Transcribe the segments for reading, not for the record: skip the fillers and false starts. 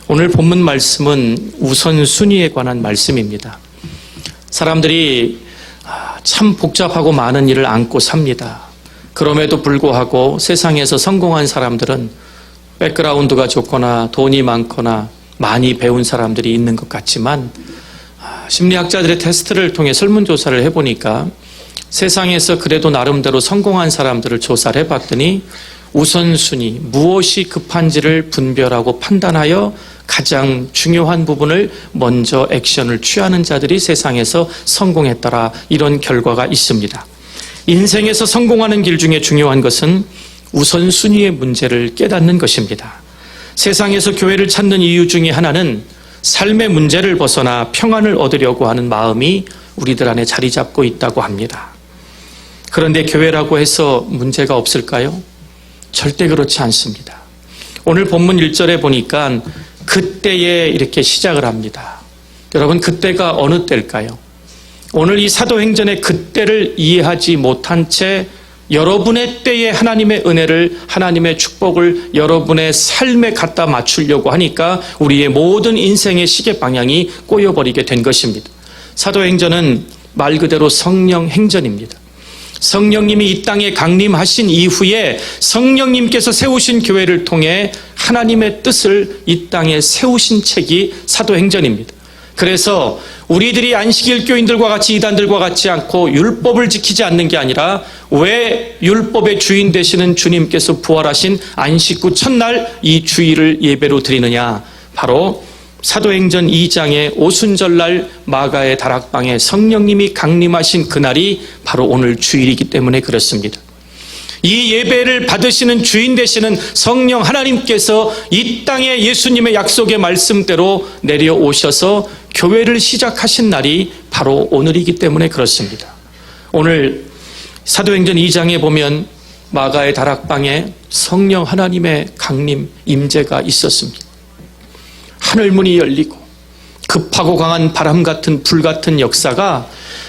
오늘 본문 말씀은 우선순위에 관한 말씀입니다. 사람들이 참 복잡하고 많은 일을 안고 삽니다. 그럼에도 불구하고 세상에서 성공한 사람들은 백그라운드가 좋거나 돈이 많거나 많이 배운 사람들이 있는 것 같지만 심리학자들의 테스트를 통해 설문조사를 해보니까 세상에서 그래도 나름대로 성공한 사람들을 조사를 해봤더니 우선순위, 무엇이 급한지를 분별하고 판단하여 가장 중요한 부분을 먼저 액션을 취하는 자들이 세상에서 성공했더라, 이런 결과가 있습니다. 인생에서 성공하는 길 중에 중요한 것은 우선순위의 문제를 깨닫는 것입니다. 세상에서 교회를 찾는 이유 중에 하나는 삶의 문제를 벗어나 평안을 얻으려고 하는 마음이 우리들 안에 자리 잡고 있다고 합니다. 그런데 교회라고 해서 문제가 없을까요? 절대 그렇지 않습니다. 오늘 본문 1절에 보니까 그때에 이렇게 시작을 합니다. 여러분, 그때가 어느 때일까요? 오늘 이 사도행전의 그때를 이해하지 못한 채 여러분의 때에 하나님의 은혜를, 하나님의 축복을 여러분의 삶에 갖다 맞추려고 하니까 우리의 모든 인생의 시계 방향이 꼬여버리게 된 것입니다. 사도행전은 말 그대로 성령 행전입니다. 성령님이 이 땅에 강림하신 이후에 성령님께서 세우신 교회를 통해 하나님의 뜻을 이 땅에 세우신 책이 사도행전입니다. 그래서 우리들이 안식일 교인들과 같이 이단들과 같지 않고 율법을 지키지 않는 게 아니라 왜 율법의 주인 되시는 주님께서 부활하신 안식 후 첫날 이 주일을 예배로 드리느냐, 바로 사도행전 2장의 오순절날 마가의 다락방에 성령님이 강림하신 그날이 바로 오늘 주일이기 때문에 그렇습니다. 이 예배를 받으시는 주인 되시는 성령 하나님께서 이 땅에 예수님의 약속의 말씀대로 내려오셔서 교회를 시작하신 날이 바로 오늘이기 때문에 그렇습니다. 오늘 사도행전 2장에 보면 마가의 다락방에 성령 하나님의 강림, 임재가 있었습니다. 하늘문이 열리고 급하고 강한 바람 같은 불 같은 역사가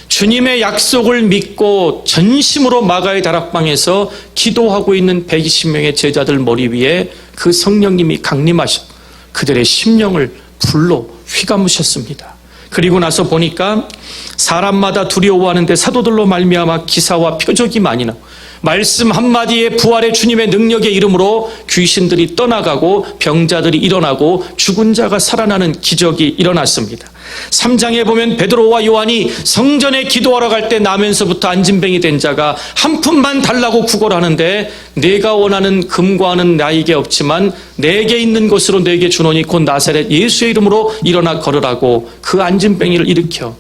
주님의 약속을 믿고 전심으로 마가의 다락방에서 기도하고 있는 120명의 제자들 머리 위에 그 성령님이 강림하셔 그들의 심령을 불로 휘감으셨습니다. 그리고 나서 보니까 사람마다 두려워하는데 사도들로 말미암아 기사와 표적이 많이 나고 말씀 한마디에 부활의 주님의 능력의 이름으로 귀신들이 떠나가고 병자들이 일어나고 죽은 자가 살아나는 기적이 일어났습니다. 3장에 보면 베드로와 요한이 성전에 기도하러 갈 때 나면서부터 안진뱅이 된 자가 한 푼만 달라고 구걸하는데 내가 원하는 금과는 나에게 없지만 내게 있는 것으로 내게 주노니 곧 나사렛 예수의 이름으로 일어나 걸으라고 그 안진뱅이를 일으켜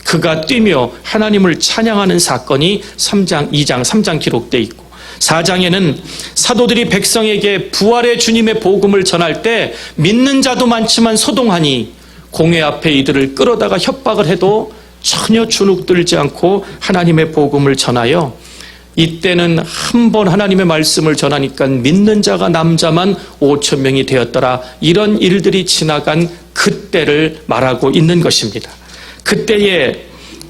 그가 뛰며 하나님을 찬양하는 사건이 3장, 2장, 3장 기록되어 있고 4장에는 사도들이 백성에게 부활의 주님의 복음을 전할 때 믿는 자도 많지만 소동하니 공회 앞에 이들을 끌어다가 협박을 해도 전혀 주눅들지 않고 하나님의 복음을 전하여 이때는 한 번 하나님의 말씀을 전하니까 믿는 자가 남자만 5,000명이 되었더라. 이런 일들이 지나간 그때를 말하고 있는 것입니다. 그때에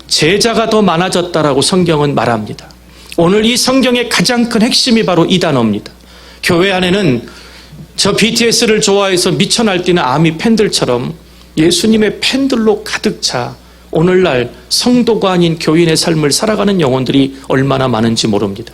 제자가 더 많아졌다라고 성경은 말합니다. 오늘 이 성경의 가장 큰 핵심이 바로 이 단어입니다. 교회 안에는 저 BTS를 좋아해서 미쳐 날뛰는 아미 팬들처럼 예수님의 팬들로 가득 차 오늘날 성도가 아닌 교인의 삶을 살아가는 영혼들이 얼마나 많은지 모릅니다.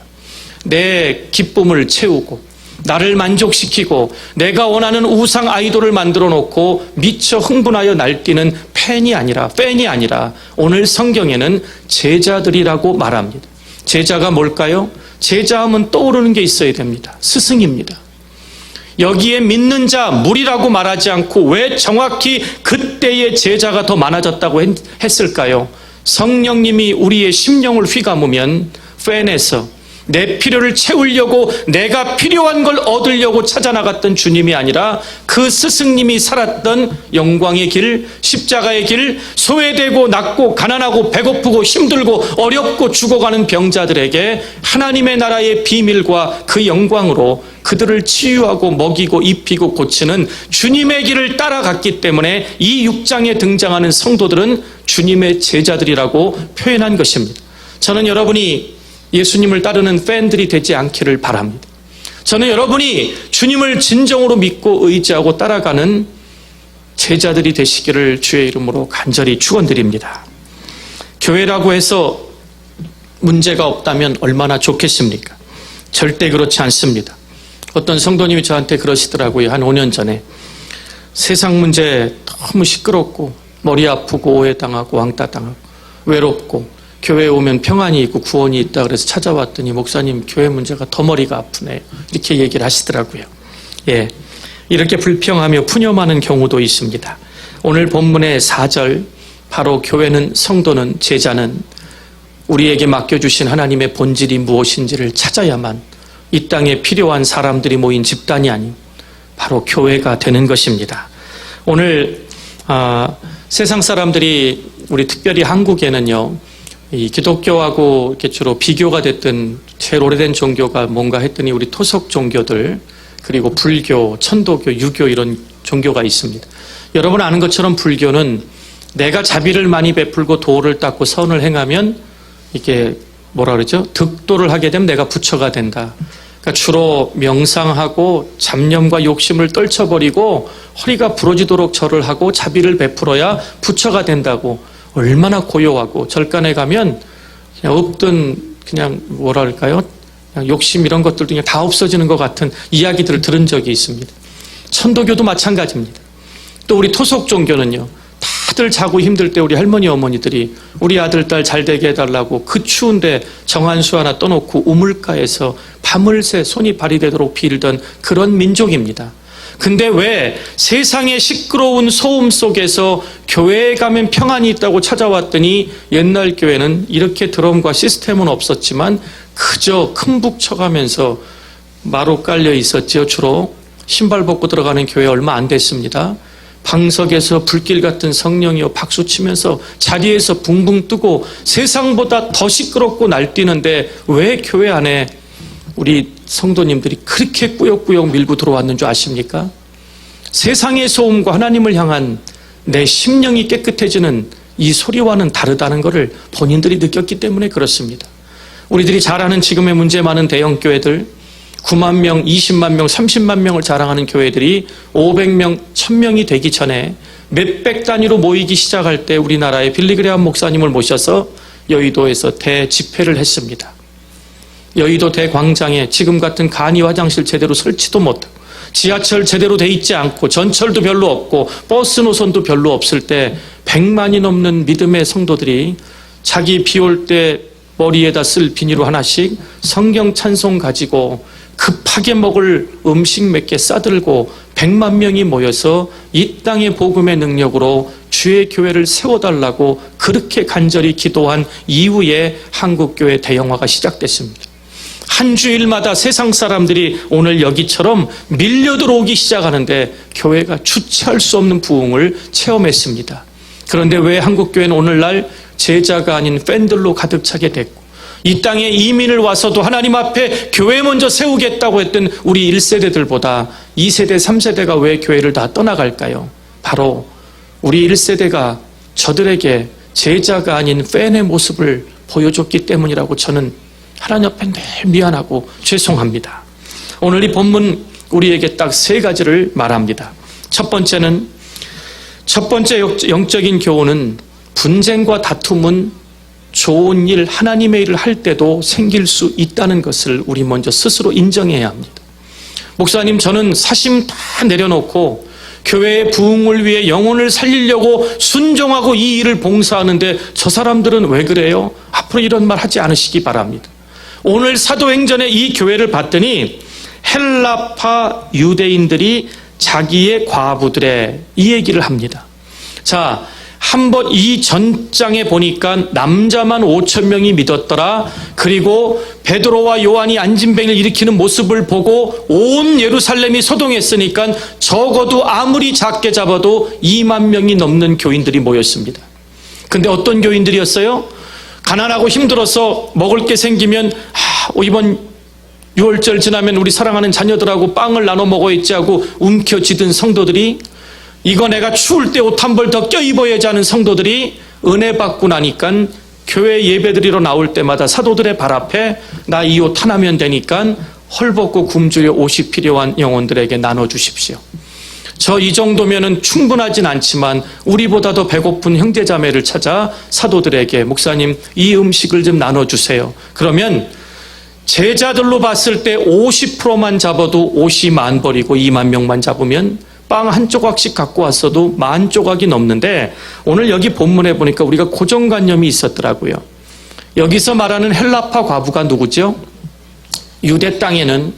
내 기쁨을 채우고 나를 만족시키고 내가 원하는 우상 아이돌을 만들어 놓고 미쳐 흥분하여 날뛰는 팬이 아니라 오늘 성경에는 제자들이라고 말합니다. 제자가 뭘까요? 제자하면 떠오르는 게 있어야 됩니다. 스승입니다. 여기에 믿는 자, 무리라고 말하지 않고 왜 정확히 그때의 제자가 더 많아졌다고 했을까요? 성령님이 우리의 심령을 휘감으면 팬에서 내 필요를 채우려고 내가 필요한 걸 얻으려고 찾아나갔던 주님이 아니라 그 스승님이 살았던 영광의 길, 십자가의 길, 소외되고 낮고 가난하고 배고프고 힘들고 어렵고 죽어가는 병자들에게 하나님의 나라의 비밀과 그 영광으로 그들을 치유하고 먹이고 입히고 고치는 주님의 길을 따라갔기 때문에 이 6장에 등장하는 성도들은 주님의 제자들이라고 표현한 것입니다. 저는 여러분이 예수님을 따르는 팬들이 되지 않기를 바랍니다. 저는 여러분이 주님을 진정으로 믿고 의지하고 따라가는 제자들이 되시기를 주의 이름으로 간절히 축원드립니다. 교회라고 해서 문제가 없다면 얼마나 좋겠습니까? 절대 그렇지 않습니다. 어떤 성도님이 저한테 그러시더라고요. 한 5년 전에 세상 문제 너무 시끄럽고 머리 아프고 오해당하고 왕따당하고 외롭고 교회에 오면 평안이 있고 구원이 있다 그래서 찾아왔더니 목사님 교회 문제가 더 머리가 아프네요. 이렇게 얘기를 하시더라고요. 예, 이렇게 불평하며 푸념하는 경우도 있습니다. 오늘 본문의 4절 바로 교회는 성도는 제자는 우리에게 맡겨주신 하나님의 본질이 무엇인지를 찾아야만 이 땅에 필요한 사람들이 모인 집단이 아닌 바로 교회가 되는 것입니다. 오늘 세상 사람들이 우리 특별히 한국에는요, 이 기독교하고 이렇게 주로 비교가 됐던 제일 오래된 종교가 뭔가 했더니 우리 토속 종교들 그리고 불교, 천도교, 유교 이런 종교가 있습니다. 여러분 아는 것처럼 불교는 내가 자비를 많이 베풀고 도를 닦고 선을 행하면 이게 뭐라 그러죠? 득도를 하게 되면 내가 부처가 된다. 그러니까 주로 명상하고 잡념과 욕심을 떨쳐버리고 허리가 부러지도록 절을 하고 자비를 베풀어야 부처가 된다고 얼마나 고요하고 절간에 가면 그냥 없던 그냥 뭐랄까요? 그냥 욕심 이런 것들도 그냥 다 없어지는 것 같은 이야기들을 들은 적이 있습니다. 천도교도 마찬가지입니다. 또 우리 토속 종교는요. 다들 자고 힘들 때 우리 할머니 어머니들이 우리 아들 딸 잘 되게 해달라고 그 추운데 정한수 하나 떠놓고 우물가에서 밤을 새 손이 발이 되도록 빌던 그런 민족입니다. 근데 왜 세상의 시끄러운 소음 속에서 교회에 가면 평안이 있다고 찾아왔더니 옛날 교회는 이렇게 드럼과 시스템은 없었지만 그저 큰 북 쳐가면서 마루 깔려 있었죠. 주로 신발 벗고 들어가는 교회 얼마 안 됐습니다. 방석에서 불길 같은 성령이여 박수치면서 자리에서 붕붕 뜨고 세상보다 더 시끄럽고 날뛰는데 왜 교회 안에 우리 성도님들이 그렇게 꾸역꾸역 밀고 들어왔는 줄 아십니까? 세상의 소음과 하나님을 향한 내 심령이 깨끗해지는 이 소리와는 다르다는 것을 본인들이 느꼈기 때문에 그렇습니다. 우리들이 잘 아는 지금의 문제 많은 대형교회들 9만 명, 20만 명, 30만 명을 자랑하는 교회들이 500명, 1000명이 되기 전에 몇백 단위로 모이기 시작할 때 우리나라의 빌리그레함 목사님을 모셔서 여의도에서 대집회를 했습니다. 여의도 대광장에 지금 같은 간이 화장실 제대로 설치도 못하고 지하철 제대로 돼 있지 않고 전철도 별로 없고 버스 노선도 별로 없을 때 100만이 넘는 믿음의 성도들이 자기 비 올 때 머리에다 쓸 비닐로 하나씩 성경 찬송 가지고 급하게 먹을 음식 몇 개 싸들고 100만 명이 모여서 이 땅의 복음의 능력으로 주의 교회를 세워달라고 그렇게 간절히 기도한 이후에 한국교회 대형화가 시작됐습니다. 한 주일마다 세상 사람들이 오늘 여기처럼 밀려 들어오기 시작하는데 교회가 주체할 수 없는 부흥을 체험했습니다. 그런데 왜 한국교회는 오늘날 제자가 아닌 팬들로 가득 차게 됐고 이 땅에 이민을 와서도 하나님 앞에 교회 먼저 세우겠다고 했던 우리 1세대들보다 2세대, 3세대가 왜 교회를 다 떠나갈까요? 바로 우리 1세대가 저들에게 제자가 아닌 팬의 모습을 보여줬기 때문이라고 저는 하나님 앞에 늘 미안하고 죄송합니다. 오늘 이 본문 우리에게 딱 3가지를 말합니다. 첫 번째 영적인 교훈은 분쟁과 다툼은 좋은 일, 하나님의 일을 할 때도 생길 수 있다는 것을 우리 먼저 스스로 인정해야 합니다. 목사님, 저는 사심 다 내려놓고 교회의 부흥을 위해 영혼을 살리려고 순종하고 이 일을 봉사하는데 저 사람들은 왜 그래요? 앞으로 이런 말 하지 않으시기 바랍니다. 오늘 사도행전에 이 교회를 봤더니 헬라파 유대인들이 자기의 과부들의 이 얘기를 합니다. 자, 한번 이 전장에 보니까 남자만 5,000명이 믿었더라. 그리고 베드로와 요한이 안진뱅이를 일으키는 모습을 보고 온 예루살렘이 소동했으니까 적어도 아무리 작게 잡아도 2만 명이 넘는 교인들이 모였습니다. 근데 어떤 교인들이었어요? 가난하고 힘들어서 먹을 게 생기면 이번 6월절 지나면 우리 사랑하는 자녀들하고 빵을 나눠 먹어야지 하고 움켜쥐던 성도들이 이거 내가 추울 때 옷 한 벌 더 껴입어야지 하는 성도들이 은혜 받고 나니까 교회 예배드리러 나올 때마다 사도들의 발 앞에 나 이 옷 하나면 되니까 헐벗고 굶주려 옷이 필요한 영혼들에게 나눠주십시오. 저 이 정도면은 충분하진 않지만 우리보다도 배고픈 형제자매를 찾아 사도들에게 목사님 이 음식을 좀 나눠주세요. 그러면 제자들로 봤을 때 50%만 잡아도 옷이 10,000벌이고 20,000명만 잡으면 빵 한 조각씩 갖고 왔어도 10,000조각이 넘는데 오늘 여기 본문에 보니까 우리가 고정관념이 있었더라고요. 여기서 말하는 헬라파 과부가 누구죠? 유대 땅에는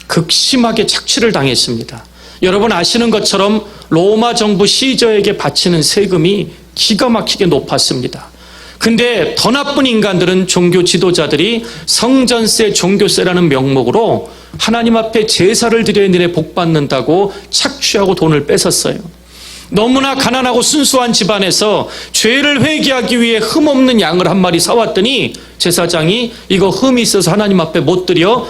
극심하게 착취를 당했습니다. 여러분 아시는 것처럼 로마 정부 시저에게 바치는 세금이 기가 막히게 높았습니다. 근데 더 나쁜 인간들은 종교 지도자들이 성전세, 종교세라는 명목으로 하나님 앞에 제사를 드려야 너네 복 받는다고 착취하고 돈을 뺏었어요. 너무나 가난하고 순수한 집안에서 죄를 회개하기 위해 흠없는 양을 한 마리 사왔더니 제사장이 이거 흠이 있어서 하나님 앞에 못 드려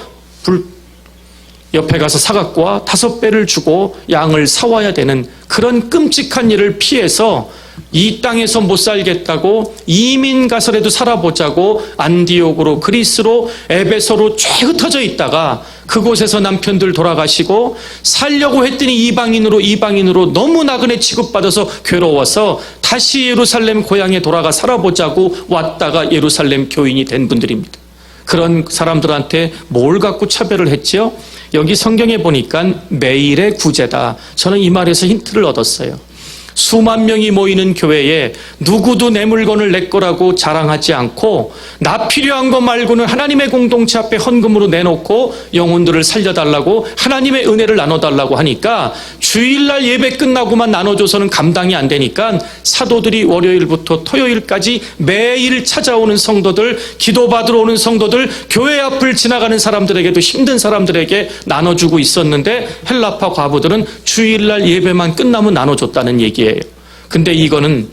옆에 가서 사갖고 와 5배를 주고 양을 사와야 되는 그런 끔찍한 일을 피해서 이 땅에서 못 살겠다고 이민 가서라도 살아보자고 안디옥으로 그리스로 에베소로 쫙 흩어져 있다가 그곳에서 남편들 돌아가시고 살려고 했더니 이방인으로 너무 나그네 취급받아서 괴로워서 다시 예루살렘 고향에 돌아가 살아보자고 왔다가 예루살렘 교인이 된 분들입니다. 그런 사람들한테 뭘 갖고 차별을 했지요? 여기 성경에 보니까 매일의 구제다. 저는 이 말에서 힌트를 얻었어요. 수만 명이 모이는 교회에 누구도 내 물건을 내 거라고 자랑하지 않고 나 필요한 거 말고는 하나님의 공동체 앞에 헌금으로 내놓고 영혼들을 살려달라고 하나님의 은혜를 나눠달라고 하니까 주일날 예배 끝나고만 나눠줘서는 감당이 안 되니까 사도들이 월요일부터 토요일까지 매일 찾아오는 성도들, 기도받으러 오는 성도들, 교회 앞을 지나가는 사람들에게도 힘든 사람들에게 나눠주고 있었는데 헬라파 과부들은 주일날 예배만 끝나면 나눠줬다는 얘기예요. 근데 이거는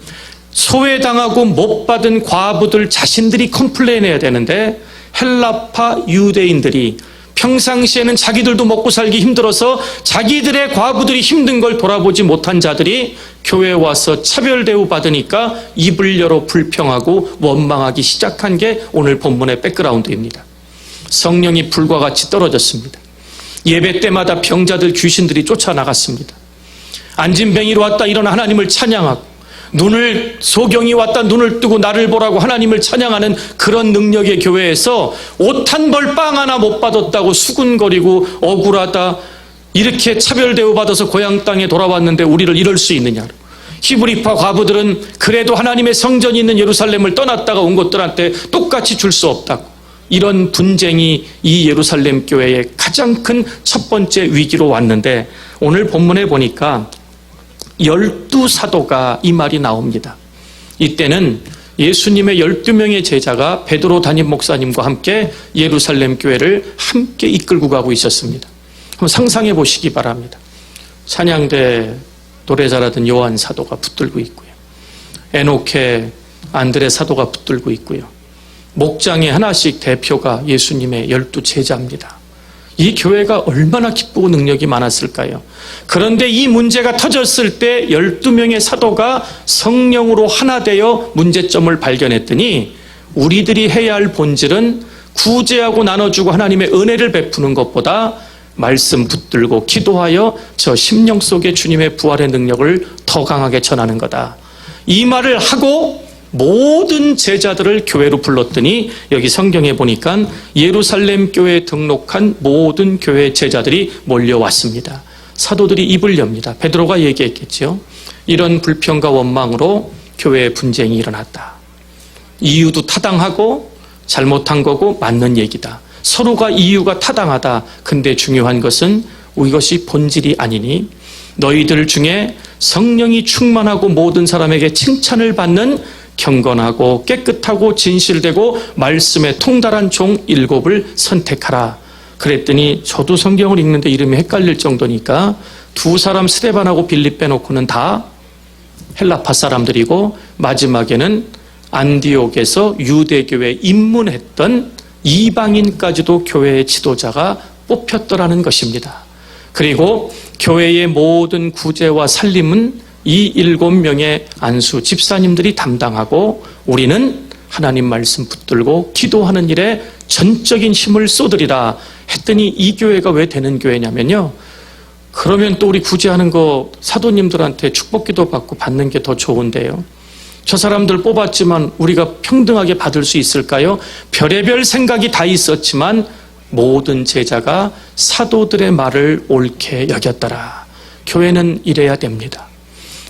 소외당하고 못 받은 과부들 자신들이 컴플레인해야 되는데 헬라파 유대인들이 평상시에는 자기들도 먹고 살기 힘들어서 자기들의 과부들이 힘든 걸 돌아보지 못한 자들이 교회에 와서 차별 대우 받으니까 입을 열어 불평하고 원망하기 시작한 게 오늘 본문의 백그라운드입니다. 성령이 불과 같이 떨어졌습니다. 예배 때마다 병자들, 귀신들이 쫓아나갔습니다. 안진뱅이로 왔다 일어나 하나님을 찬양하고 소경이 왔다 눈을 뜨고 나를 보라고 하나님을 찬양하는 그런 능력의 교회에서 옷 한 벌 빵 하나 못 받았다고 수군거리고 억울하다 이렇게 차별 대우받아서 고향 땅에 돌아왔는데 우리를 이럴 수 있느냐. 히브리파 과부들은 그래도 하나님의 성전이 있는 예루살렘을 떠났다가 온 것들한테 똑같이 줄 수 없다고. 이런 분쟁이 이 예루살렘 교회의 가장 큰 첫 번째 위기로 왔는데 오늘 본문에 보니까 12사도가 이 말이 나옵니다. 이때는 예수님의 12명의 제자가 베드로 담임 목사님과 함께 예루살렘 교회를 함께 이끌고 가고 있었습니다. 한번 상상해 보시기 바랍니다. 찬양대 노래 잘하던 요한 사도가 붙들고 있고요. 에녹의 안드레 사도가 붙들고 있고요. 목장에 하나씩 대표가 예수님의 12제자입니다. 이 교회가 얼마나 기쁘고 능력이 많았을까요? 그런데 이 문제가 터졌을 때 12명의 사도가 성령으로 하나 되어 문제점을 발견했더니 우리들이 해야 할 본질은 구제하고 나눠주고 하나님의 은혜를 베푸는 것보다 말씀 붙들고 기도하여 저 심령 속에 주님의 부활의 능력을 더 강하게 전하는 거다. 이 말을 하고 모든 제자들을 교회로 불렀더니 여기 성경에 보니까 예루살렘 교회에 등록한 모든 교회 제자들이 몰려왔습니다. 사도들이 입을 엽니다. 베드로가 얘기했겠죠. 이런 불평과 원망으로 교회의 분쟁이 일어났다. 이유도 타당하고 잘못한 거고 맞는 얘기다. 서로가 이유가 타당하다. 근데 중요한 것은 이것이 본질이 아니니 너희들 중에 성령이 충만하고 모든 사람에게 칭찬을 받는 경건하고 깨끗하고 진실되고 말씀에 통달한 종 7을 선택하라. 그랬더니 저도 성경을 읽는데 이름이 헷갈릴 정도니까 두 사람 스데반하고 빌립 빼놓고는 다 헬라파 사람들이고 마지막에는 안디옥에서 유대교회에 입문했던 이방인까지도 교회의 지도자가 뽑혔더라는 것입니다. 그리고 교회의 모든 구제와 살림은 이 7명의 안수 집사님들이 담당하고 우리는 하나님 말씀 붙들고 기도하는 일에 전적인 힘을 쏟으리라 했더니 이 교회가 왜 되는 교회냐면요. 그러면 또 우리 구제하는 거 사도님들한테 축복기도 받고 받는 게 더 좋은데요. 저 사람들 뽑았지만 우리가 평등하게 받을 수 있을까요? 별의별 생각이 다 있었지만 모든 제자가 사도들의 말을 옳게 여겼더라. 교회는 이래야 됩니다.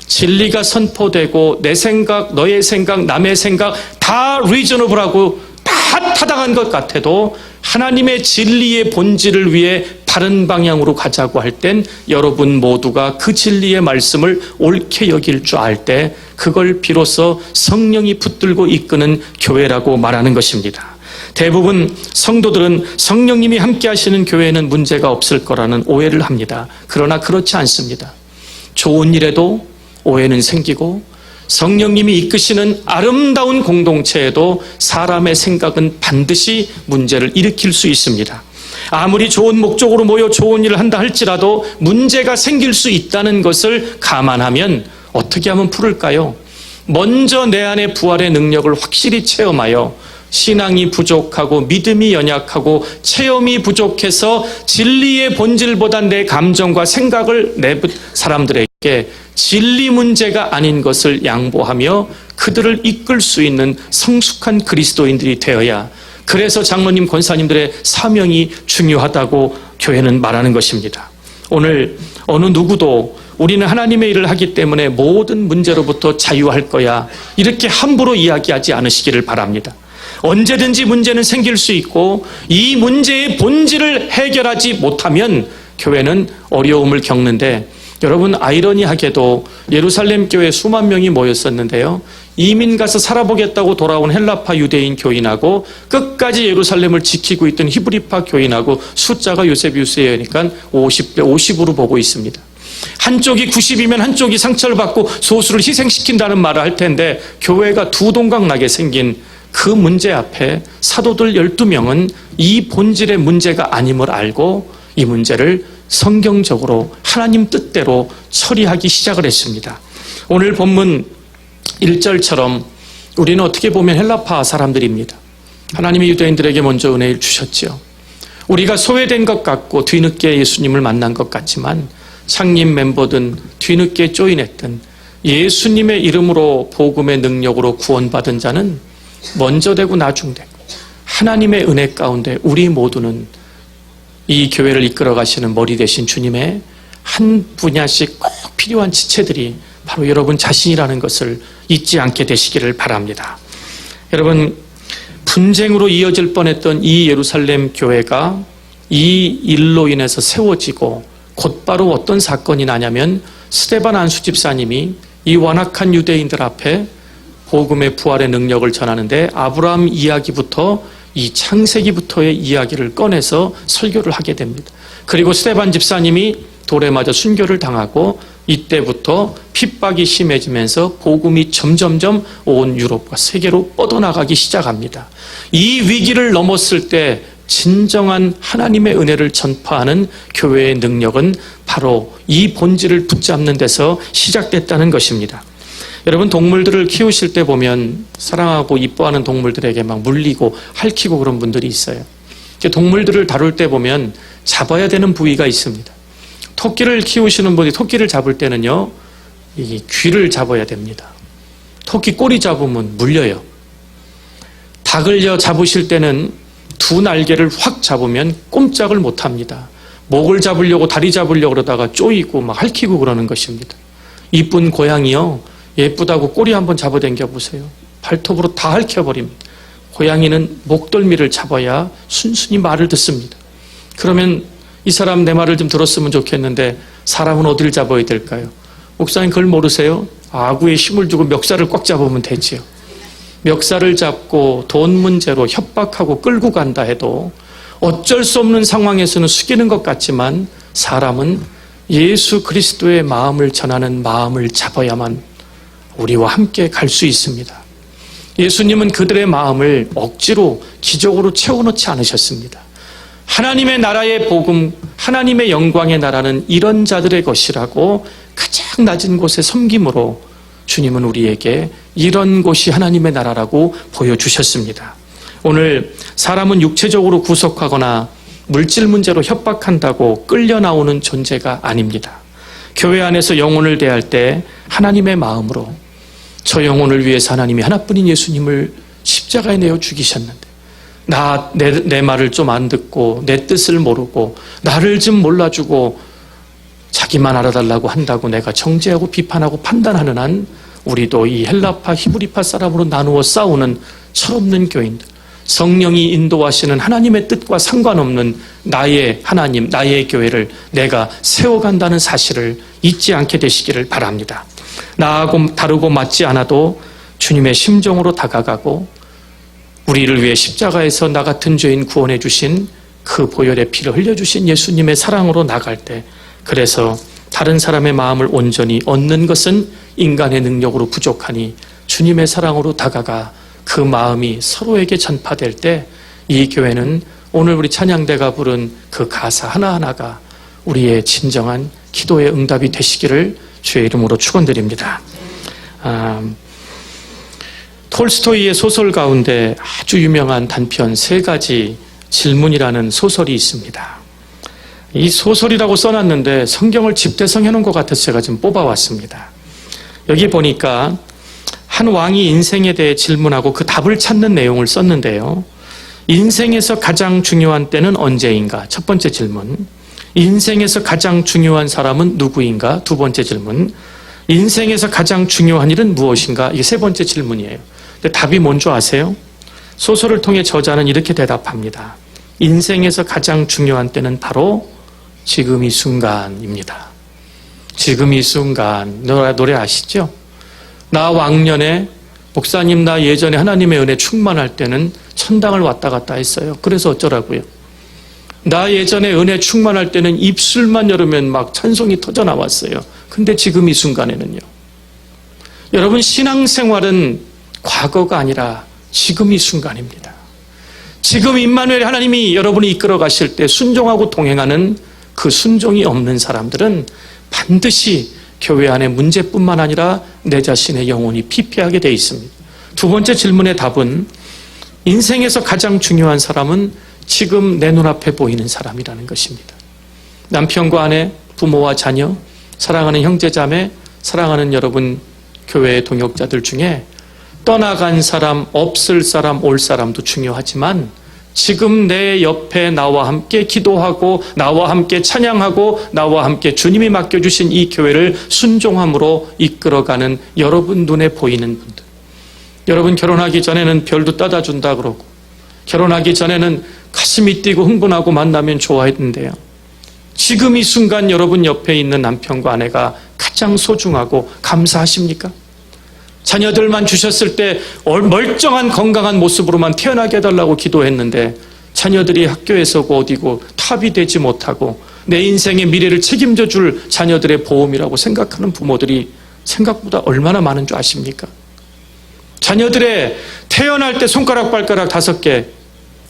진리가 선포되고 내 생각, 너의 생각, 남의 생각 다 리저너블하고 다 타당한 것 같아도 하나님의 진리의 본질을 위해 바른 방향으로 가자고 할 땐 여러분 모두가 그 진리의 말씀을 옳게 여길 줄 알 때 그걸 비로소 성령이 붙들고 이끄는 교회라고 말하는 것입니다. 대부분 성도들은 성령님이 함께 하시는 교회에는 문제가 없을 거라는 오해를 합니다. 그러나 그렇지 않습니다. 좋은 일에도 오해는 생기고 성령님이 이끄시는 아름다운 공동체에도 사람의 생각은 반드시 문제를 일으킬 수 있습니다. 아무리 좋은 목적으로 모여 좋은 일을 한다 할지라도 문제가 생길 수 있다는 것을 감안하면 어떻게 하면 풀을까요? 먼저 내 안에 부활의 능력을 확실히 체험하여 신앙이 부족하고 믿음이 연약하고 체험이 부족해서 진리의 본질보다 내 감정과 생각을 내 사람들에게 진리 문제가 아닌 것을 양보하며 그들을 이끌 수 있는 성숙한 그리스도인들이 되어야, 그래서 장로님, 권사님들의 사명이 중요하다고 교회는 말하는 것입니다. 오늘 어느 누구도 우리는 하나님의 일을 하기 때문에 모든 문제로부터 자유할 거야 이렇게 함부로 이야기하지 않으시기를 바랍니다. 언제든지 문제는 생길 수 있고 이 문제의 본질을 해결하지 못하면 교회는 어려움을 겪는데, 여러분 아이러니하게도 예루살렘 교회에 수만 명이 모였었는데요. 이민 가서 살아보겠다고 돌아온 헬라파 유대인 교인하고 끝까지 예루살렘을 지키고 있던 히브리파 교인하고 숫자가 요세비우스니까 50대 50으로 보고 있습니다. 한쪽이 90이면 한쪽이 상처를 받고 소수를 희생시킨다는 말을 할 텐데 교회가 두 동강 나게 생긴 그 문제 앞에 사도들 12명은 이 본질의 문제가 아님을 알고 이 문제를 성경적으로 하나님 뜻대로 처리하기 시작을 했습니다. 오늘 본문 1절처럼 우리는 어떻게 보면 헬라파 사람들입니다. 하나님이 유대인들에게 먼저 은혜를 주셨죠. 우리가 소외된 것 같고 뒤늦게 예수님을 만난 것 같지만 창립 멤버든 뒤늦게 조인했든 예수님의 이름으로 복음의 능력으로 구원받은 자는 먼저 되고 나중 되고 하나님의 은혜 가운데 우리 모두는 이 교회를 이끌어 가시는 머리 대신 주님의 한 분야씩 꼭 필요한 지체들이 바로 여러분 자신이라는 것을 잊지 않게 되시기를 바랍니다. 여러분, 분쟁으로 이어질 뻔했던 이 예루살렘 교회가 이 일로 인해서 세워지고 곧바로 어떤 사건이 나냐면 스데반 안수 집사님이 이 완악한 유대인들 앞에 복음의 부활의 능력을 전하는데 아브라함 이야기부터 이 창세기부터의 이야기를 꺼내서 설교를 하게 됩니다. 그리고 스데반 집사님이 돌에 맞아 순교를 당하고 이때부터 핍박이 심해지면서 복음이 점점점 온 유럽과 세계로 뻗어나가기 시작합니다. 이 위기를 넘었을 때 진정한 하나님의 은혜를 전파하는 교회의 능력은 바로 이 본질을 붙잡는 데서 시작됐다는 것입니다. 여러분, 동물들을 키우실 때 보면 사랑하고 이뻐하는 동물들에게 막 물리고 핥히고 그런 분들이 있어요. 동물들을 다룰 때 보면 잡아야 되는 부위가 있습니다. 토끼를 키우시는 분이 토끼를 잡을 때는요, 이 귀를 잡아야 됩니다. 토끼 꼬리 잡으면 물려요. 닭을 잡으실 때는 두 날개를 확 잡으면 꼼짝을 못합니다. 목을 잡으려고 다리 잡으려고 그러다가 쪼이고 막 핥히고 그러는 것입니다. 이쁜 고양이요, 예쁘다고 꼬리 한번 잡아당겨 보세요. 발톱으로 다 핥혀버립니다. 고양이는 목덜미를 잡아야 순순히 말을 듣습니다. 그러면 이 사람 내 말을 좀 들었으면 좋겠는데 사람은 어디를 잡아야 될까요? 목사님 그걸 모르세요? 아구에 힘을 주고 멱살을 꽉 잡으면 되지요. 멱살을 잡고 돈 문제로 협박하고 끌고 간다 해도 어쩔 수 없는 상황에서는 숙이는 것 같지만 사람은 예수 그리스도의 마음을 전하는 마음을 잡아야만 우리와 함께 갈 수 있습니다. 예수님은 그들의 마음을 억지로 기적으로 채워넣지 않으셨습니다. 하나님의 나라의 복음, 하나님의 영광의 나라는 이런 자들의 것이라고 가장 낮은 곳에 섬김으로 주님은 우리에게 이런 곳이 하나님의 나라라고 보여주셨습니다. 오늘 사람은 육체적으로 구속하거나 물질 문제로 협박한다고 끌려 나오는 존재가 아닙니다. 교회 안에서 영혼을 대할 때 하나님의 마음으로 저 영혼을 위해서 하나님이 하나뿐인 예수님을 십자가에 내어 죽이셨는데 내 말을 좀 안 듣고 내 뜻을 모르고 나를 좀 몰라주고 자기만 알아달라고 한다고 내가 정죄하고 비판하고 판단하는 한 우리도 이 헬라파 히브리파 사람으로 나누어 싸우는 철없는 교인들, 성령이 인도하시는 하나님의 뜻과 상관없는 나의 하나님, 나의 교회를 내가 세워간다는 사실을 잊지 않게 되시기를 바랍니다. 나하고 다르고 맞지 않아도 주님의 심정으로 다가가고 우리를 위해 십자가에서 나 같은 죄인 구원해 주신 그 보혈의 피를 흘려주신 예수님의 사랑으로 나갈 때, 그래서 다른 사람의 마음을 온전히 얻는 것은 인간의 능력으로 부족하니 주님의 사랑으로 다가가 그 마음이 서로에게 전파될 때 이 교회는 오늘 우리 찬양대가 부른 그 가사 하나하나가 우리의 진정한 기도의 응답이 되시기를 주의 이름으로 축원드립니다. 톨스토이의 소설 가운데 아주 유명한 단편 3가지 질문이라는 소설이 있습니다. 이 소설이라고 써놨는데 성경을 집대성 해놓은 것 같아서 제가 좀 뽑아왔습니다. 여기 보니까 한 왕이 인생에 대해 질문하고 그 답을 찾는 내용을 썼는데요. 인생에서 가장 중요한 때는 언제인가? 첫 번째 질문. 인생에서 가장 중요한 사람은 누구인가? 두 번째 질문. 인생에서 가장 중요한 일은 무엇인가? 이게 세 번째 질문이에요. 근데 답이 뭔지 아세요? 소설을 통해 저자는 이렇게 대답합니다. 인생에서 가장 중요한 때는 바로 지금 이 순간입니다. 지금 이 순간. 노래 아시죠? 나 왕년에 목사님 나 예전에 하나님의 은혜 충만할 때는 천당을 왔다 갔다 했어요. 그래서 어쩌라고요? 나 예전에 은혜 충만할 때는 입술만 열으면 막 찬송이 터져 나왔어요. 근데 지금 이 순간에는요. 여러분 신앙생활은 과거가 아니라 지금 이 순간입니다. 지금 임마누엘 하나님이 여러분이 이끌어 가실 때 순종하고 동행하는 그 순종이 없는 사람들은 반드시 교회 안에 문제뿐만 아니라 내 자신의 영혼이 피폐하게 되어 있습니다. 두 번째 질문의 답은 인생에서 가장 중요한 사람은 지금 내 눈앞에 보이는 사람이라는 것입니다. 남편과 아내, 부모와 자녀, 사랑하는 형제자매, 사랑하는 여러분 교회의 동역자들 중에 떠나간 사람, 없을 사람, 올 사람도 중요하지만 지금 내 옆에 나와 함께 기도하고 나와 함께 찬양하고 나와 함께 주님이 맡겨주신 이 교회를 순종함으로 이끌어가는 여러분 눈에 보이는 분들. 여러분 결혼하기 전에는 별도 따다 준다 그러고 결혼하기 전에는 가슴이 뛰고 흥분하고 만나면 좋아했는데요. 지금 이 순간 여러분 옆에 있는 남편과 아내가 가장 소중하고 감사하십니까? 자녀들만 주셨을 때 멀쩡한 건강한 모습으로만 태어나게 해달라고 기도했는데 자녀들이 학교에서고 어디고 탑이 되지 못하고 내 인생의 미래를 책임져 줄 자녀들의 보험이라고 생각하는 부모들이 생각보다 얼마나 많은 줄 아십니까? 자녀들의 태어날 때 손가락 발가락 5개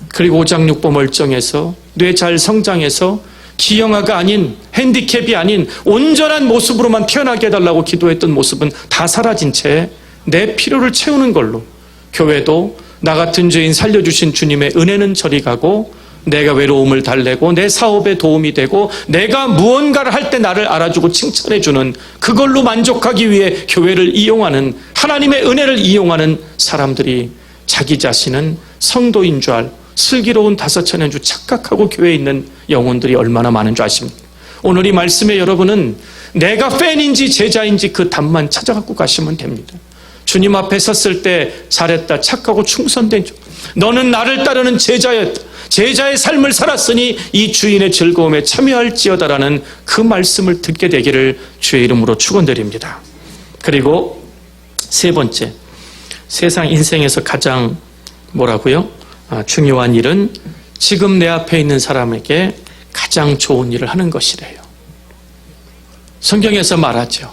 그리고 오장육부 멀쩡해서 뇌 잘 성장해서 기형아가 아닌 핸디캡이 아닌 온전한 모습으로만 태어나게 해달라고 기도했던 모습은 다 사라진 채 내 필요를 채우는 걸로 교회도 나 같은 죄인 살려주신 주님의 은혜는 저리 가고 내가 외로움을 달래고 내 사업에 도움이 되고 내가 무언가를 할 때 나를 알아주고 칭찬해주는 그걸로 만족하기 위해 교회를 이용하는 하나님의 은혜를 이용하는 사람들이 자기 자신은 성도인 줄 알 슬기로운 5천년주 착각하고 교회에 있는 영혼들이 얼마나 많은 줄 아십니까? 오늘 이 말씀에 여러분은 내가 팬인지 제자인지 그 답만 찾아갖고 가시면 됩니다. 주님 앞에 섰을 때 잘했다 착하고 충성된 줄 너는 나를 따르는 제자였다. 제자의 삶을 살았으니 이 주인의 즐거움에 참여할지어다라는 그 말씀을 듣게 되기를 주의 이름으로 축원드립니다. 그리고 세 번째, 세상 인생에서 가장 중요한 일은 지금 내 앞에 있는 사람에게 가장 좋은 일을 하는 것이래요. 성경에서 말하죠.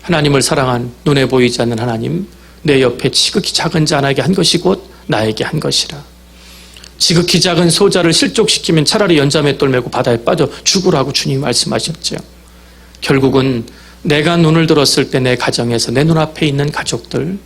하나님을 사랑한 눈에 보이지 않는 하나님, 내 옆에 지극히 작은 자에게 한 것이 곧 나에게 한 것이라. 지극히 작은 소자를 실족시키면 차라리 연자맷돌 메고 바다에 빠져 죽으라고 주님이 말씀하셨죠. 결국은 내가 눈을 들었을 때 내 가정에서 내 눈앞에 있는 가족들,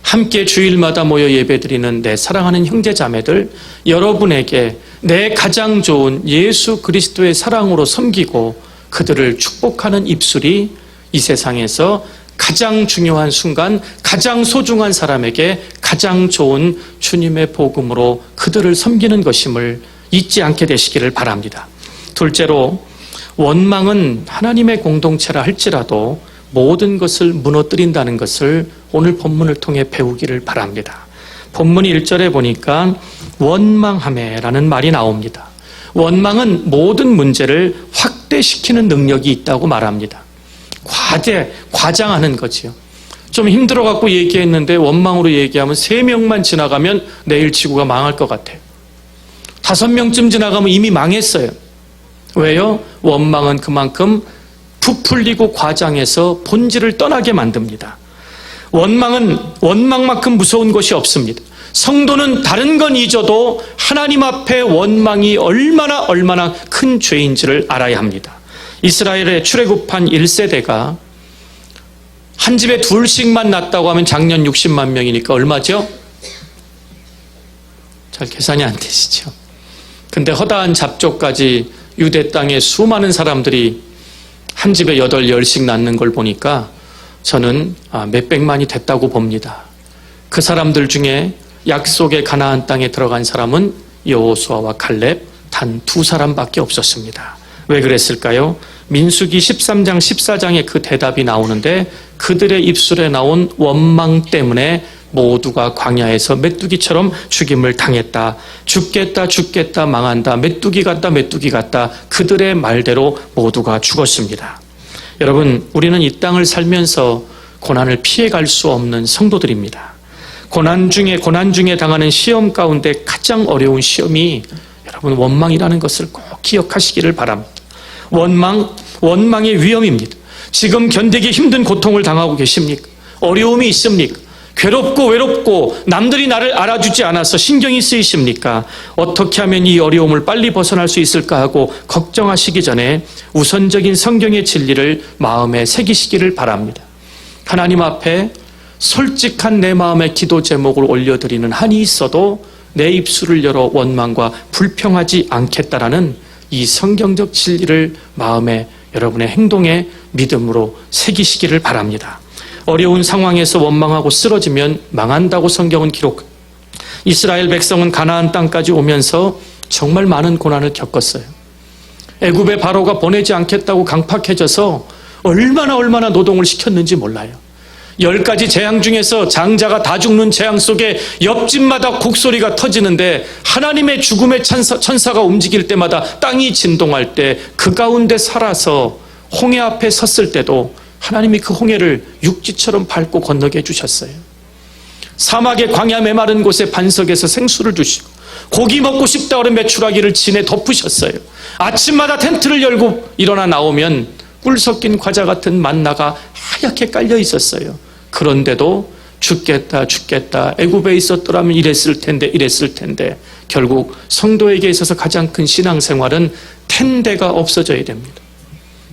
함께 주일마다 모여 예배드리는 내 사랑하는 형제자매들, 여러분에게 내 가장 좋은 예수 그리스도의 사랑으로 섬기고 그들을 축복하는 입술이 이 세상에서 가장 중요한 순간, 가장 소중한 사람에게 가장 좋은 주님의 복음으로 그들을 섬기는 것임을 잊지 않게 되시기를 바랍니다. 둘째로, 원망은 하나님의 공동체라 할지라도 모든 것을 무너뜨린다는 것을 오늘 본문을 통해 배우기를 바랍니다. 본문 1절에 보니까 원망하매라는 말이 나옵니다. 원망은 모든 문제를 확대시키는 능력이 있다고 말합니다. 과장하는 거지요. 좀 힘들어갖고 얘기했는데 원망으로 얘기하면 3명만 지나가면 내일 지구가 망할 것 같아요. 5명쯤 지나가면 이미 망했어요. 왜요? 원망은 그만큼 부풀리고 과장해서 본질을 떠나게 만듭니다. 원망은 원망만큼 무서운 것이 없습니다. 성도는 다른 건 잊어도 하나님 앞에 원망이 얼마나 큰 죄인지를 알아야 합니다. 이스라엘의 출애굽한 1세대가 한 집에 둘씩만 낳았다고 하면 작년 60만 명이니까 얼마죠? 잘 계산이 안 되시죠? 근데 허다한 잡족까지 유대 땅에 수많은 사람들이 한 집에 8, 10씩 낳는 걸 보니까 저는 몇백만이 됐다고 봅니다. 그 사람들 중에 약속의 가나안 땅에 들어간 사람은 여호수아와 갈렙 단 2사람밖에 없었습니다. 왜 그랬을까요? 민수기 13장 14장에 그 대답이 나오는데 그들의 입술에 나온 원망 때문에 모두가 광야에서 메뚜기처럼 죽임을 당했다. 죽겠다 망한다. 메뚜기 같다. 그들의 말대로 모두가 죽었습니다. 여러분, 우리는 이 땅을 살면서 고난을 피해갈 수 없는 성도들입니다. 고난 중에 당하는 시험 가운데 가장 어려운 시험이 여러분 원망이라는 것을 꼭 기억하시기를 바랍니다. 원망의 위험입니다. 지금 견디기 힘든 고통을 당하고 계십니까? 어려움이 있습니까? 외롭고 남들이 나를 알아주지 않아서 신경이 쓰이십니까? 어떻게 하면 이 어려움을 빨리 벗어날 수 있을까 하고 걱정하시기 전에 우선적인 성경의 진리를 마음에 새기시기를 바랍니다. 하나님 앞에 솔직한 내 마음의 기도 제목을 올려드리는 한이 있어도 내 입술을 열어 원망과 불평하지 않겠다라는 이 성경적 진리를 마음에 여러분의 행동에 믿음으로 새기시기를 바랍니다. 어려운 상황에서 원망하고 쓰러지면 망한다고 성경은 기록. 이스라엘 백성은 가나안 땅까지 오면서 정말 많은 고난을 겪었어요. 애굽의 바로가 보내지 않겠다고 강팍해져서 얼마나 노동을 시켰는지 몰라요. 10가지 재앙 중에서 장자가 다 죽는 재앙 속에 옆집마다 곡소리가 터지는데 하나님의 죽음의 천사가 움직일 때마다 땅이 진동할 때 그 가운데 살아서 홍해 앞에 섰을 때도 하나님이 그 홍해를 육지처럼 밟고 건너게 해주셨어요. 사막의 광야 메마른 곳에 반석에서 생수를 주시고 고기 먹고 싶다 그러면 메추라기를 진에 덮으셨어요. 아침마다 텐트를 열고 일어나 나오면 꿀 섞인 과자 같은 만나가 하얗게 깔려 있었어요. 그런데도 죽겠다 애굽에 있었더라면 이랬을 텐데 결국 성도에게 있어서 가장 큰 신앙생활은 텐대가 없어져야 됩니다.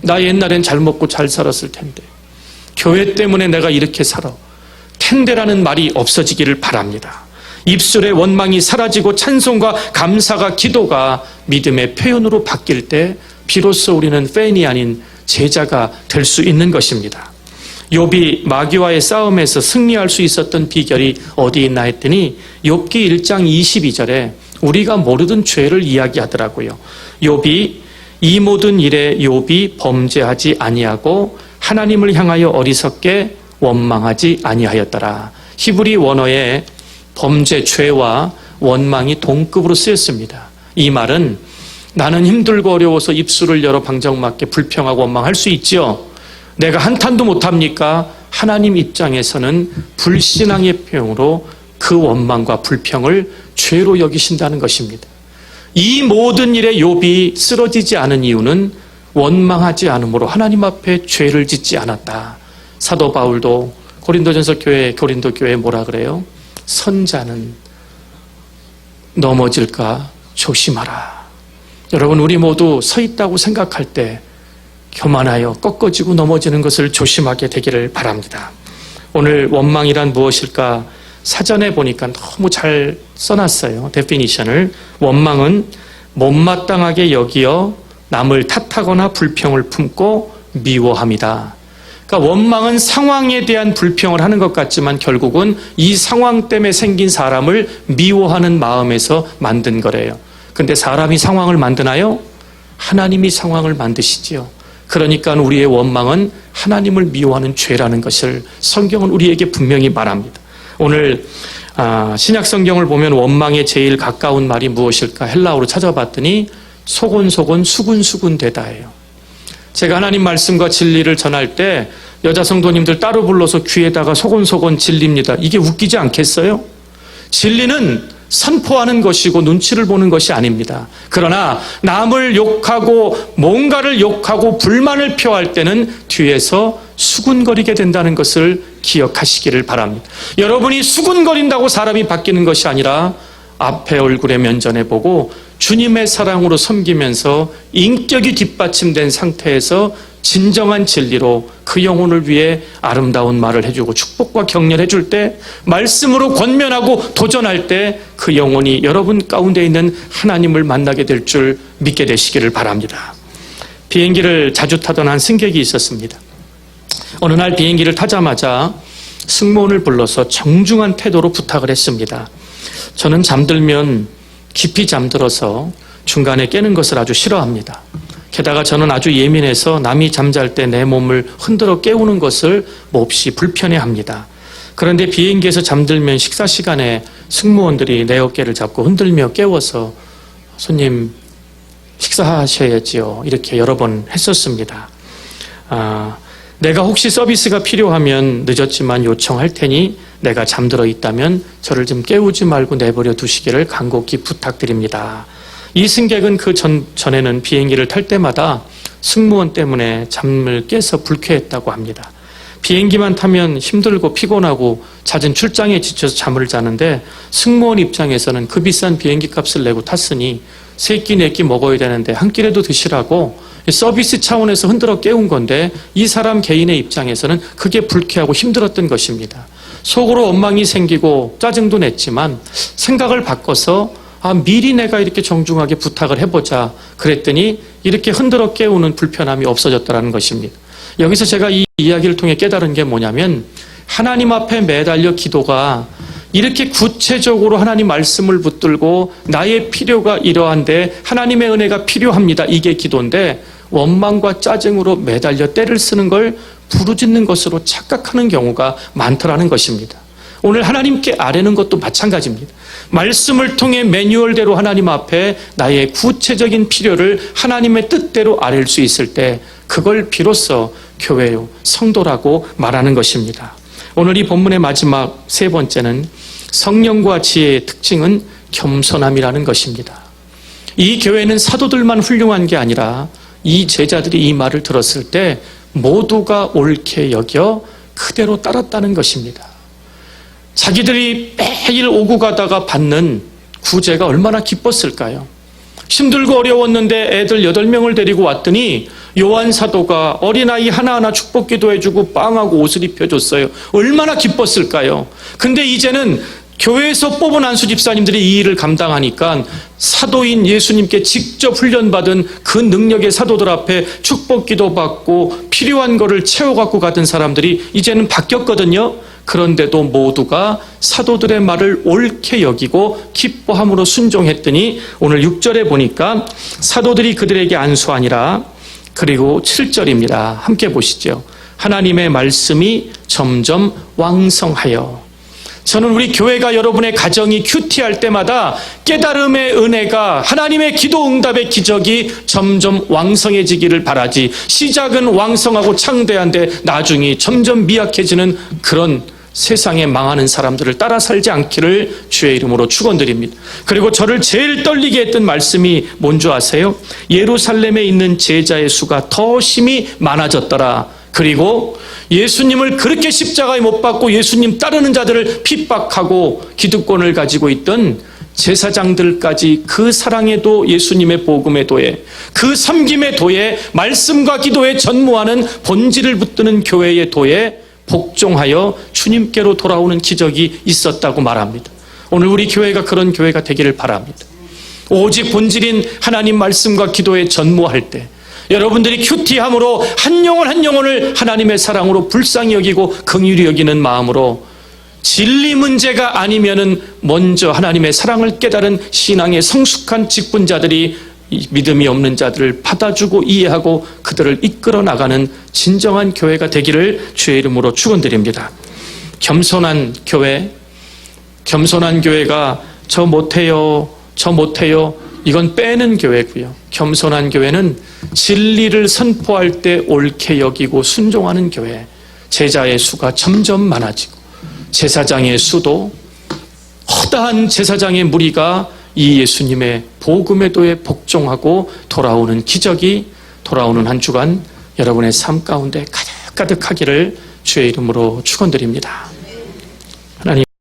나 옛날엔 잘 먹고 잘 살았을 텐데 교회 때문에 내가 이렇게 살아. 텐대라는 말이 없어지기를 바랍니다. 입술의 원망이 사라지고 찬송과 감사가 기도가 믿음의 표현으로 바뀔 때 비로소 우리는 팬이 아닌 제자가 될 수 있는 것입니다. 욥이 마귀와의 싸움에서 승리할 수 있었던 비결이 어디 있나 했더니 욥기 1장 22절에 우리가 모르던 죄를 이야기하더라고요. 욥이 이 모든 일에 욥이 범죄하지 아니하고 하나님을 향하여 어리석게 원망하지 아니하였더라. 히브리 원어에 범죄, 죄와 원망이 동급으로 쓰였습니다. 이 말은 나는 힘들고 어려워서 입술을 열어 방정맞게 불평하고 원망할 수 있지요. 내가 한탄도 못합니까? 하나님 입장에서는 불신앙의 표현으로 그 원망과 불평을 죄로 여기신다는 것입니다. 이 모든 일에 욥이 쓰러지지 않은 이유는 원망하지 않으므로 하나님 앞에 죄를 짓지 않았다. 사도 바울도 고린도 교회에 뭐라 그래요? 선자는 넘어질까 조심하라. 여러분, 우리 모두 서 있다고 생각할 때 교만하여 꺾어지고 넘어지는 것을 조심하게 되기를 바랍니다. 오늘 원망이란 무엇일까? 사전에 보니까 너무 잘 써놨어요. 데피니션을. 원망은 못마땅하게 여기어 남을 탓하거나 불평을 품고 미워함이다. 그러니까 원망은 상황에 대한 불평을 하는 것 같지만 결국은 이 상황 때문에 생긴 사람을 미워하는 마음에서 만든 거래요. 근데 사람이 상황을 만드나요? 하나님이 상황을 만드시지요. 그러니까 우리의 원망은 하나님을 미워하는 죄라는 것을 성경은 우리에게 분명히 말합니다. 오늘 신약 성경을 보면 원망에 제일 가까운 말이 무엇일까 헬라어로 찾아봤더니 소곤소곤 수군수군 되다예요. 제가 하나님 말씀과 진리를 전할 때 여자 성도님들 따로 불러서 귀에다가 소곤소곤 진리입니다. 이게 웃기지 않겠어요? 진리는 선포하는 것이고 눈치를 보는 것이 아닙니다. 그러나 남을 욕하고 뭔가를 욕하고 불만을 표할 때는 뒤에서 수군거리게 된다는 것을 기억하시기를 바랍니다. 여러분이 수군거린다고 사람이 바뀌는 것이 아니라 앞에 얼굴에 면전해 보고 주님의 사랑으로 섬기면서 인격이 뒷받침된 상태에서 진정한 진리로 그 영혼을 위해 아름다운 말을 해주고 축복과 격려를 해줄 때, 말씀으로 권면하고 도전할 때 그 영혼이 여러분 가운데 있는 하나님을 만나게 될 줄 믿게 되시기를 바랍니다. 비행기를 자주 타던 한 승객이 있었습니다. 어느 날 비행기를 타자마자 승무원을 불러서 정중한 태도로 부탁을 했습니다. 저는 잠들면 깊이 잠들어서 중간에 깨는 것을 아주 싫어합니다. 게다가 저는 아주 예민해서 남이 잠잘 때 내 몸을 흔들어 깨우는 것을 몹시 불편해합니다. 그런데 비행기에서 잠들면 식사 시간에 승무원들이 내 어깨를 잡고 흔들며 깨워서 손님 식사하셔야지요. 이렇게 여러 번 했었습니다. 내가 혹시 서비스가 필요하면 늦었지만 요청할 테니 내가 잠들어 있다면 저를 좀 깨우지 말고 내버려 두시기를 간곡히 부탁드립니다. 이 승객은 그 전에는 비행기를 탈 때마다 승무원 때문에 잠을 깨서 불쾌했다고 합니다. 비행기만 타면 힘들고 피곤하고 잦은 출장에 지쳐서 잠을 자는데 승무원 입장에서는 그 비싼 비행기 값을 내고 탔으니 세 끼 네 끼 먹어야 되는데 한 끼라도 드시라고 서비스 차원에서 흔들어 깨운 건데 이 사람 개인의 입장에서는 그게 불쾌하고 힘들었던 것입니다. 속으로 원망이 생기고 짜증도 냈지만 생각을 바꿔서 미리 내가 이렇게 정중하게 부탁을 해보자 그랬더니 이렇게 흔들어 깨우는 불편함이 없어졌다는 것입니다. 여기서 제가 이 이야기를 통해 깨달은 게 뭐냐면 하나님 앞에 매달려 기도가 이렇게 구체적으로 하나님 말씀을 붙들고 나의 필요가 이러한데 하나님의 은혜가 필요합니다. 이게 기도인데 원망과 짜증으로 매달려 때를 쓰는 걸 부르짖는 것으로 착각하는 경우가 많더라는 것입니다. 오늘 하나님께 아뢰는 것도 마찬가지입니다. 말씀을 통해 매뉴얼대로 하나님 앞에 나의 구체적인 필요를 하나님의 뜻대로 아뢰일 수 있을 때 그걸 비로소 교회요, 성도라고 말하는 것입니다. 오늘 이 본문의 마지막 세 번째는 성령과 지혜의 특징은 겸손함이라는 것입니다. 이 교회는 사도들만 훌륭한 게 아니라 이 제자들이 이 말을 들었을 때 모두가 옳게 여겨 그대로 따랐다는 것입니다. 자기들이 매일 오고 가다가 받는 구제가 얼마나 기뻤을까요? 힘들고 어려웠는데 애들 8명을 데리고 왔더니 요한 사도가 어린아이 하나하나 축복 기도해주고 빵하고 옷을 입혀줬어요. 얼마나 기뻤을까요? 근데 이제는 교회에서 뽑은 안수 집사님들이 이 일을 감당하니까 사도인 예수님께 직접 훈련받은 그 능력의 사도들 앞에 축복 기도 받고 필요한 거를 채워갖고 가던 사람들이 이제는 바뀌었거든요. 그런데도 모두가 사도들의 말을 옳게 여기고 기뻐함으로 순종했더니 오늘 6절에 보니까 사도들이 그들에게 안수하니라. 그리고 7절입니다. 함께 보시죠. 하나님의 말씀이 점점 왕성하여. 저는 우리 교회가 여러분의 가정이 큐티할 때마다 깨달음의 은혜가 하나님의 기도 응답의 기적이 점점 왕성해지기를 바라지, 시작은 왕성하고 창대한데 나중이 점점 미약해지는 그런 세상에 망하는 사람들을 따라 살지 않기를 주의 이름으로 축원드립니다. 그리고 저를 제일 떨리게 했던 말씀이 뭔지 아세요? 예루살렘에 있는 제자의 수가 더 심히 많아졌더라. 그리고 예수님을 그렇게 십자가에 못 박고 예수님 따르는 자들을 핍박하고 기득권을 가지고 있던 제사장들까지 그 사랑의 도, 예수님의 복음의 도에, 그 섬김의 도에, 말씀과 기도에 전무하는 본질을 붙드는 교회의 도에 복종하여 주님께로 돌아오는 기적이 있었다고 말합니다. 오늘 우리 교회가 그런 교회가 되기를 바랍니다. 오직 본질인 하나님 말씀과 기도에 전무할 때 여러분들이 큐티함으로 한 영혼 한 영혼을 하나님의 사랑으로 불쌍히 여기고 긍휼히 여기는 마음으로 진리 문제가 아니면은 먼저 하나님의 사랑을 깨달은 신앙의 성숙한 직분자들이 믿음이 없는 자들을 받아주고 이해하고 그들을 이끌어 나가는 진정한 교회가 되기를 주의 이름으로 축원드립니다. 겸손한 교회가 저 못해요 이건 빼는 교회고요. 겸손한 교회는 진리를 선포할 때 옳게 여기고 순종하는 교회, 제자의 수가 점점 많아지고 제사장의 수도 허다한 제사장의 무리가 이 예수님의 복음의 도에 복종하고 돌아오는 기적이 돌아오는 한 주간 여러분의 삶 가운데 가득가득하기를 주의 이름으로 축원드립니다. 하나님